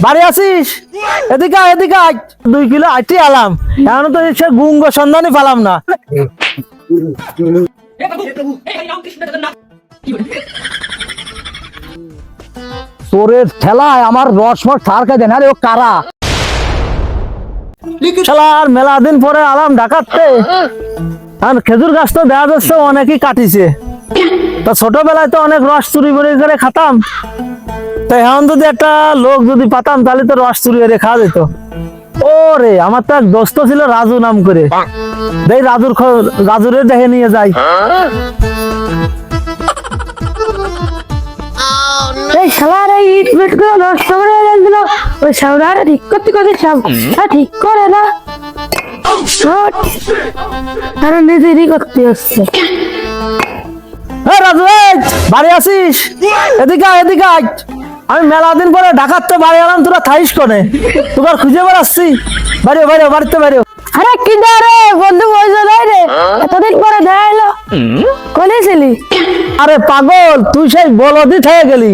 বাড়ি আছিস? এদিকে আয়, এদিকে আয়। 2 কিলো আইটি আলাম, এখন তো সে গুঙ্গ সন্ধানই পালাম না। তোরের ঠেলায় আমার রসমট সার খাই দেন। আরে ও কারা শালার? মেলা দিন পরে আলাম ঢাকাতে, আর খেজুর গাছ তো দেখা যাচ্ছে অনেকই কাটিছে। তা ছোটবেলায় তো অনেক রস চুরি করে খাতাম, তো এখন যদি একটা লোক যদি পাতাম তাহলে তো রস চুরি করে খাওয়া যেত। ওরে আমার তো এক দোস্ত ছিল রাজু নাম করে, দেখ রাজুরে দেখে নিয়ে যাই। এই শালার এই ইট মিট গুলো নষ্ট করে দিল, ওই শালার ঠিক করতে ঠিক করে না, আর নিজেরই করতে হচ্ছে। রাজু, বাড়ি আছিস? এদিকে আয়, এদিকে আয়। আমি মেলা দিন পরে ঢাকাতে বাড়ি এলাম, তোরা থাইস কোনে? তোর খুঁজে বেড়াচ্ছি। বাড়িতে বাড়িও। আরে কি রে বন্ধু, বইছো নাই রে, এতদিন পরে দেখা এলো, কোনে ছিলি? আরে পাগল, তুই সেই বলদি থেকে গেলি।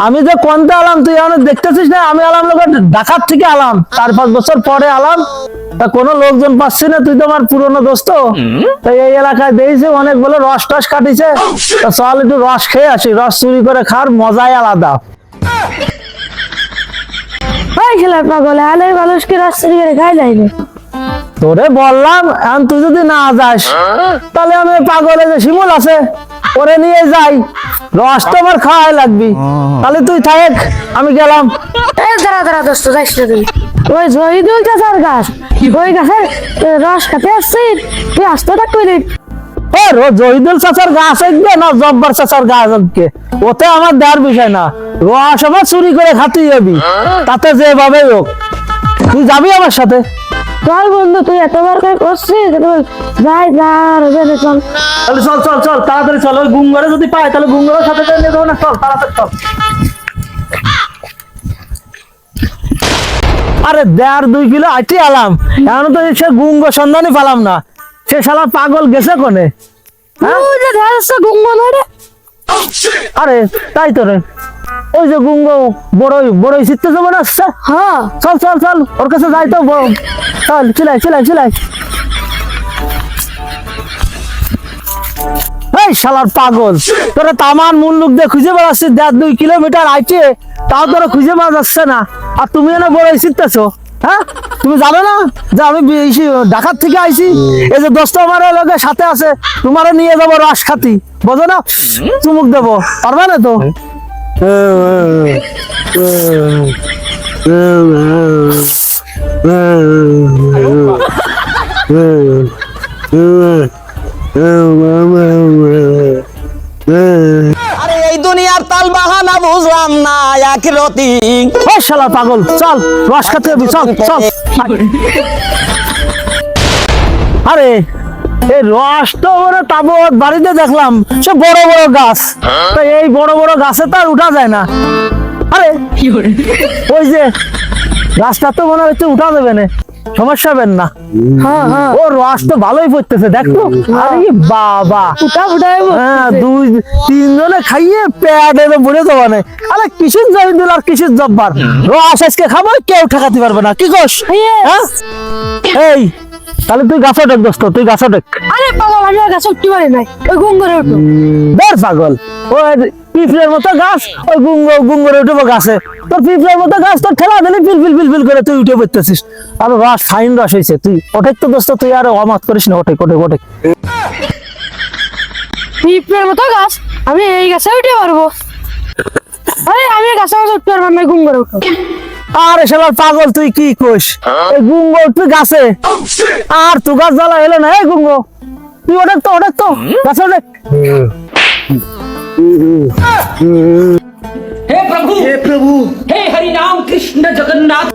আমি যে কোনতে আলাম তুই এখন দেখতেছিস না? আমি আলাম লোক ঢাকার থেকে আলাম, 4-5 বছর পরে আলাম। তা কোনো লোকজন পাচ্ছি না, তুই তো আমার পুরনো দোস্ত। তাই এই এলাকায় দেখছি অনেক বলে রস টস কাটিছে, তা চল একটু রস খেয়ে আসি। রস চুরি করে খাওয়ার মজাই আলাদা। ওই শালার পাগল, আলে মানুষকে রাস্তা করে খাই যাইবে। তোরে বললাম, এখন তুই যদি না যাস তাহলে আমি পাগলে যে শিমুল আছে ওরে নিয়ে যাই, রস তো আমার খাওয়াই লাগবি। তাহলে তুই থাক, আমি গেলাম। এই দাঁড়া দোস্ত, যাইস না তুই। ওই জহিদুল চাচার গাছ, ওই গাছের রস খাতে আসছিস, তুই আসতে থাক কইলি। জহিদুল চাচার গাছ একবে না জব্বার চাচার গাছ একবে, ওতে আমার দেওয়ার বিষয় না। রস আমার চুরি করে খাতে যাবি, তাতে যেভাবে হোক। তুই যাবি আমার সাথে? চল বন্ধু, তুই এতবার করে করছিস, যাই যা চল। তাহলে চল তাড়াতাড়ি চল। ওই গুঙ্গরে যদি পাই তাহলে গুঙ্গরের সাথে নিয়ে যাবো না? চল তাড়াতাড়ি চল। আরে 1.5-2 কিলো আইটি আলাম, এখন তো সে গুঙ্গ সন্ধানই পালাম না। সে শালা পাগল গেছে কোনে? আরে তাই তো রে, ওই যে গুঙ্গ বড়ই শীতে যাবো না? হ্যাঁ চল ওর কাছে যাই তো। চল চিলাই। এই শালার পাগল, তোরা তামান মূল লোক দিয়ে খুঁজে বেড়াচ্ছিস 1.5-2 কিলোমিটার আইছে, তাও তোরা খুঁজে পাওয়া যাচ্ছে না। আর তুমি এনে বড়ই শীতেছো? হ্যাঁ, তুমি জানো না যে আমি ঢাকার থেকে আইছি? এই যে দোস্ত আমার লোকের সাথে আছে, তোমারও নিয়ে যাবো রস খাতি, বোঝো না? চুমুক দেবো, পারবে না তো? আরে এই দুনিয়ার তাল বাহানা বুঝলাম না আখিরাতি। ও শালা পাগল, চল রস খাতে যাবি, চল। আরে এই রস তো ওরা তাবৎ বাড়িতে দেখলাম, সে বড় বড় গাছ, তো এই বড় বড় গাছে তো আর উঠা যায় না। আরে ওই যে গাছটা তো মনে হচ্ছে উঠা যাবে না, সমস্যা হবে না। ও রস তো ভালোই পড়তেছে, দেখো। আরে বাবা, হ্যাঁ 2-3 জনে খাইয়ে পেট এনে ভরে দেওয়া নেই। আরে কিসের জহিদুল আর কিসের জব্বার, রস আজকে খাবো, কেউ ঠেকাতে পারবে না। কি কস? এই তাহলে তুই গাছে ডেক দোস্ত, তুই গাছে ডেক। আরে পাগল, আমি আর গাছ উঠতে পারি নাই, ওই গুঙ্গরে উঠো। বের পাগল, ওই পিঁপড়ের মতো গাছ, ওই গুঙ্গরে উঠবো গাছে। তোর পিঁপড়ের মতো গাছ, তোর ঠেলা দিলি পিল করে তুই উঠে পড়তেছিস। আর রস ফাইন রস হয়েছে, তুই ওঠেক তো দোস্ত, তুই আর অমাত করিস না। ওঠেক। পিঁপড়ের মতো গাছ, আমি এই গাছে উঠে পারবো? আরে আমি গাছে উঠতে পারবো না, গুঙ্গরে উঠো। আরে শালার পাগল, তুই কি কইস? এই গুঙ্গ উঠবি গাছে, আর তু গাছ জ্বালা এলো না। এই গুঙ্গ, তুই ওঠেক তো গাছে ওঠেক। हे प्रभु हे हरि राम कृष्ण जगन्नाथ।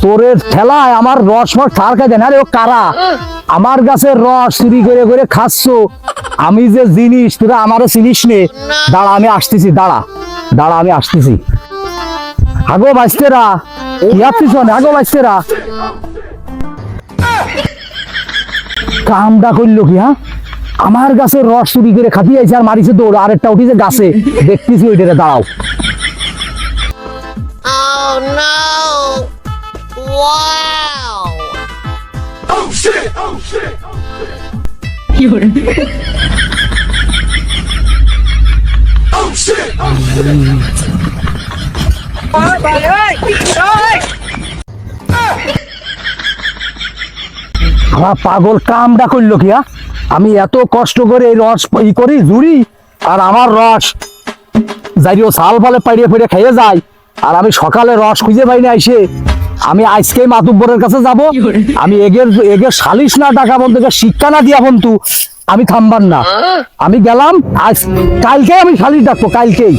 তোরের ঠেলায় আমার রসমট সার খাই দেন। আরে ও কারা? আমার গাছের রস চুরি করে খাচ্ছ। আমি যে জিনিস তোরা আমারও চিনিস নে। দাঁড়া আমি আসতেছি, দাঁড়া আমি আসতেছি। আগো বাইস্তেরা, ইয়ার পিছনে আগো বাইস্তেরা। কামটা করলো কি? হ্যাঁ আমার গাছের রস চুরি করে খাতি আইছে আর মারিছে দৌড়, আরেকটা উঠিছে গাছে, দেখতেছি ওইটারে, দাঁড়াও। Oh no! Wow! আমার পাগল কামটা করলো কি? আমি এত কষ্ট করে এই রস ই করি জুড়ি, আর আমার রস যাইও সাল ফালে পাইড়ে ফিরে খেয়ে যায়, আর আমি সকালে রস খুঁজে পাই না আইসে। আমি আজকে মাতুব্বরের কাছে যাব, আমি এগের সালিশ না টাকা বলতে শিক্ষা না দিয়া বন্ধু আমি থামবার না। আমি গেলাম, আজ কালকে আমি সালিশ ডাকবো, কালকেই।